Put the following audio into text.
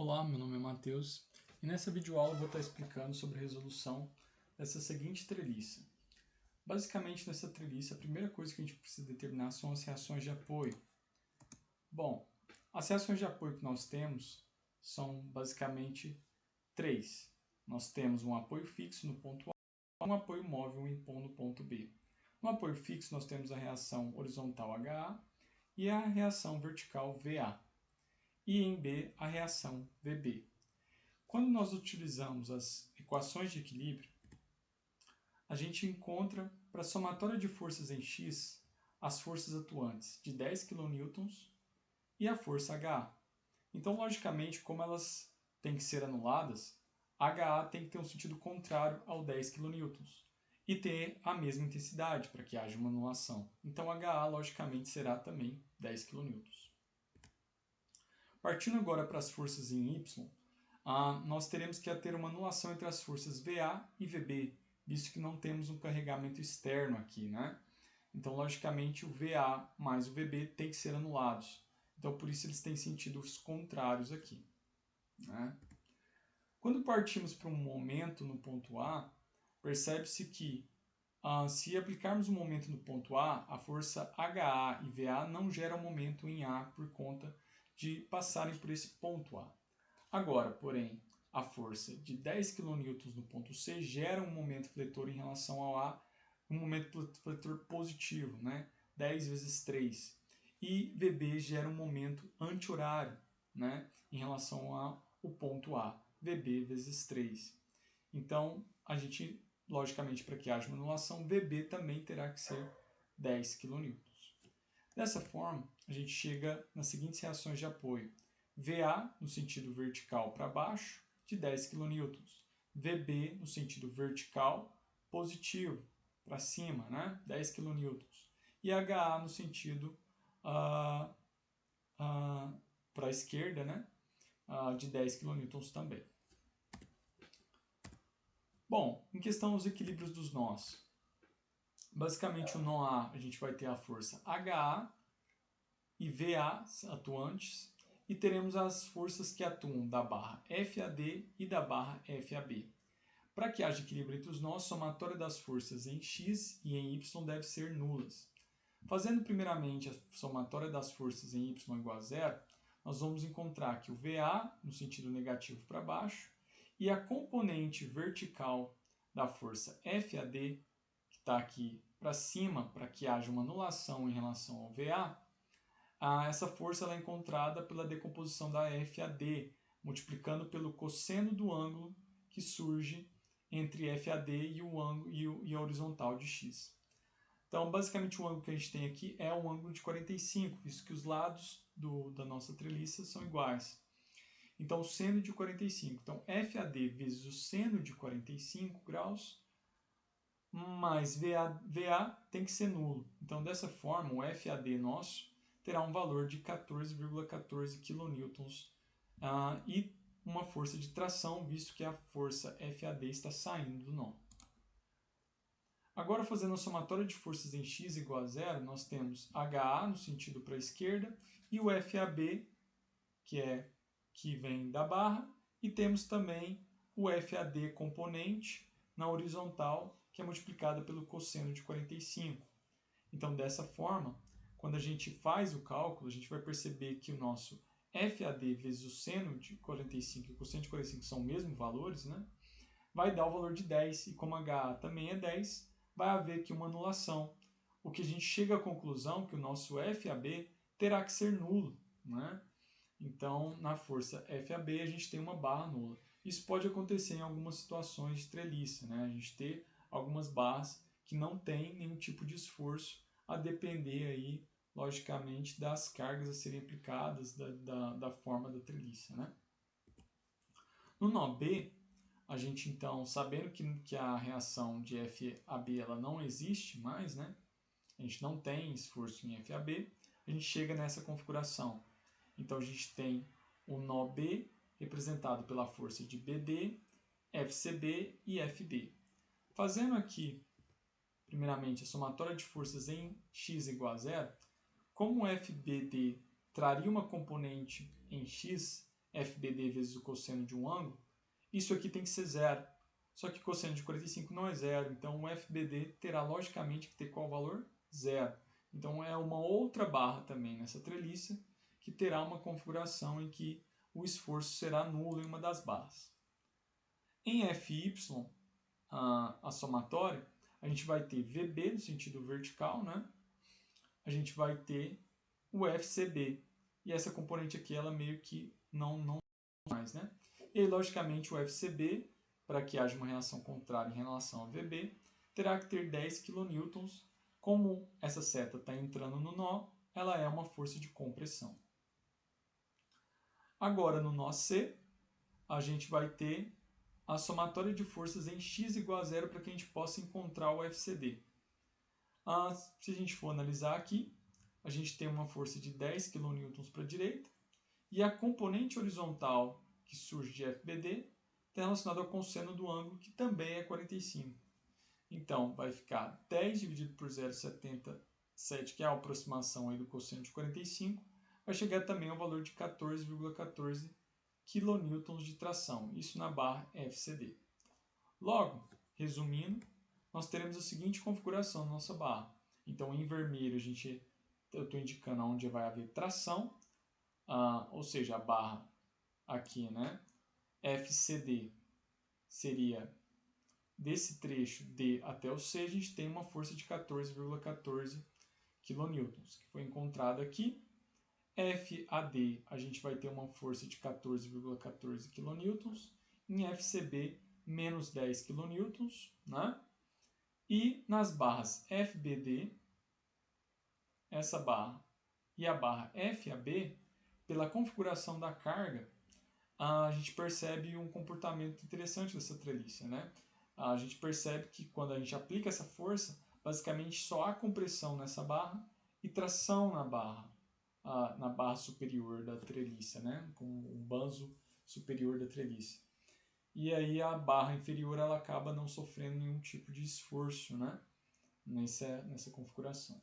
Olá, meu nome é Matheus e nessa videoaula eu vou estar explicando sobre a resolução dessa seguinte treliça. Basicamente, nessa treliça, a primeira coisa que a gente precisa determinar são as reações de apoio. Bom, as reações de apoio que nós temos são basicamente três. Nós temos um apoio fixo no ponto A e um apoio móvel no ponto B. No apoio fixo, nós temos a reação horizontal HA e a reação vertical VA. E em B, a reação VB. Quando nós utilizamos as equações de equilíbrio, a gente encontra, para a somatória de forças em X, as forças atuantes de 10 kN e a força HA. Então, logicamente, como elas têm que ser anuladas, HA tem que ter um sentido contrário ao 10 kN e ter a mesma intensidade para que haja uma anulação. Então, HA, logicamente, será também 10 kN. Partindo agora para as forças em Y, nós teremos que ter uma anulação entre as forças VA e VB, visto que não temos um carregamento externo aqui, né? Então, logicamente, o VA mais o VB tem que ser anulados. Então, por isso eles têm sentidos contrários aqui, né? Quando partimos para um momento no ponto A, percebe-se que se aplicarmos um momento no ponto A, força HA e VA não geram momento em A por conta de passarem por esse ponto A. Agora, porém, a força de 10 kN no ponto C gera um momento fletor em relação ao A, um momento fletor positivo, né? 10 vezes 3. E VB gera um momento anti-horário, né? Em relação ao ponto A, VB vezes 3. Então, a gente, logicamente, para que haja uma anulação, VB também terá que ser 10 kN. Dessa forma, a gente chega nas seguintes reações de apoio. VA no sentido vertical para baixo, de 10 kN. VB no sentido vertical, positivo, para cima, né? 10 kN. E HA no sentido para a esquerda, né? De 10 kN também. Bom, em questão dos equilíbrios dos nós. Basicamente, o nó A, a gente vai ter a força HA e VA atuantes, e teremos as forças que atuam da barra FAD e da barra FAB. Para que haja equilíbrio entre os nós, a somatória das forças em X e em Y deve ser nulas. Fazendo primeiramente a somatória das forças em Y igual a zero, nós vamos encontrar que o VA, no sentido negativo para baixo, e a componente vertical da força FAD, que está aqui para cima, para que haja uma anulação em relação ao VA, essa força ela é encontrada pela decomposição da FAD, multiplicando pelo cosseno do ângulo que surge entre FAD e a horizontal de X. Então, basicamente, o ângulo que a gente tem aqui é um ângulo de 45, visto que os lados da nossa treliça são iguais. Então, o seno de 45. Então, FAD vezes o seno de 45 graus mais VA tem que ser nulo. Então, dessa forma, o FAD nosso terá um valor de 14,14 kN e uma força de tração, visto que a força FAD está saindo do nó. Agora, fazendo a somatória de forças em X igual a zero, nós temos HA no sentido para a esquerda e o FAB, que vem da barra, e temos também o FAD componente na horizontal, que é multiplicada pelo cosseno de 45. Então, dessa forma, quando a gente faz o cálculo, a gente vai perceber que o nosso FAD vezes o seno de 45 e o cosseno de 45 são os mesmos valores, né? Vai dar o valor de 10, e como HA também é 10, vai haver aqui uma anulação. O que a gente chega à conclusão que o nosso FAB terá que ser nulo, né? Então, na força FAB, a gente tem uma barra nula. Isso pode acontecer em algumas situações de treliça, né? A gente ter algumas barras que não têm nenhum tipo de esforço, a depender aí, logicamente, das cargas a serem aplicadas, da forma da treliça, né? No nó B, a gente então, sabendo que a reação de FAB ela não existe mais, né? A gente não tem esforço em FAB, a gente chega nessa configuração. Então, a gente tem o nó B representado pela força de BD, FCB e FB. Fazendo aqui, primeiramente, a somatória de forças em X igual a zero, como o FBD traria uma componente em X, FBD vezes o cosseno de um ângulo, isso aqui tem que ser zero. Só que o cosseno de 45 não é zero, então o FBD terá logicamente que ter qual valor? Zero. Então é uma outra barra também nessa treliça que terá uma configuração em que o esforço será nulo em uma das barras. Em FY, a somatória, a gente vai ter VB no sentido vertical, né? A gente vai ter o FCB. E essa componente aqui, ela meio que não mais, né? E aí, logicamente, o FCB, para que haja uma reação contrária em relação ao VB, terá que ter 10 kN. Como essa seta está entrando no nó, ela é uma força de compressão. Agora, no nó C, a gente vai ter a somatória de forças em x igual a zero para que a gente possa encontrar o FCD. Se a gente for analisar aqui, a gente tem uma força de 10 kN para a direita e a componente horizontal que surge de FBD está relacionada ao cosseno do ângulo, que também é 45. Então, vai ficar 10 dividido por 0,77, que é a aproximação aí do cosseno de 45, vai chegar também ao valor de 14,14 kN de tração, isso na barra FCD. Logo, resumindo, nós teremos a seguinte configuração na nossa barra. Então, em vermelho, eu estou indicando onde vai haver tração, ou seja, a barra aqui, né? FCD seria desse trecho D até o C, a gente tem uma força de 14,14 kN, que foi encontrada aqui. FAD, a gente vai ter uma força de 14,14 kN. Em FCB, menos 10 kN. Né? E nas barras FBD, essa barra e a barra FAB, pela configuração da carga, a gente percebe um comportamento interessante dessa treliça, né? A gente percebe que quando a gente aplica essa força, basicamente só há compressão nessa barra e tração na barra superior da treliça, né? Com o banzo superior da treliça. E aí a barra inferior ela acaba não sofrendo nenhum tipo de esforço, né? Nessa configuração.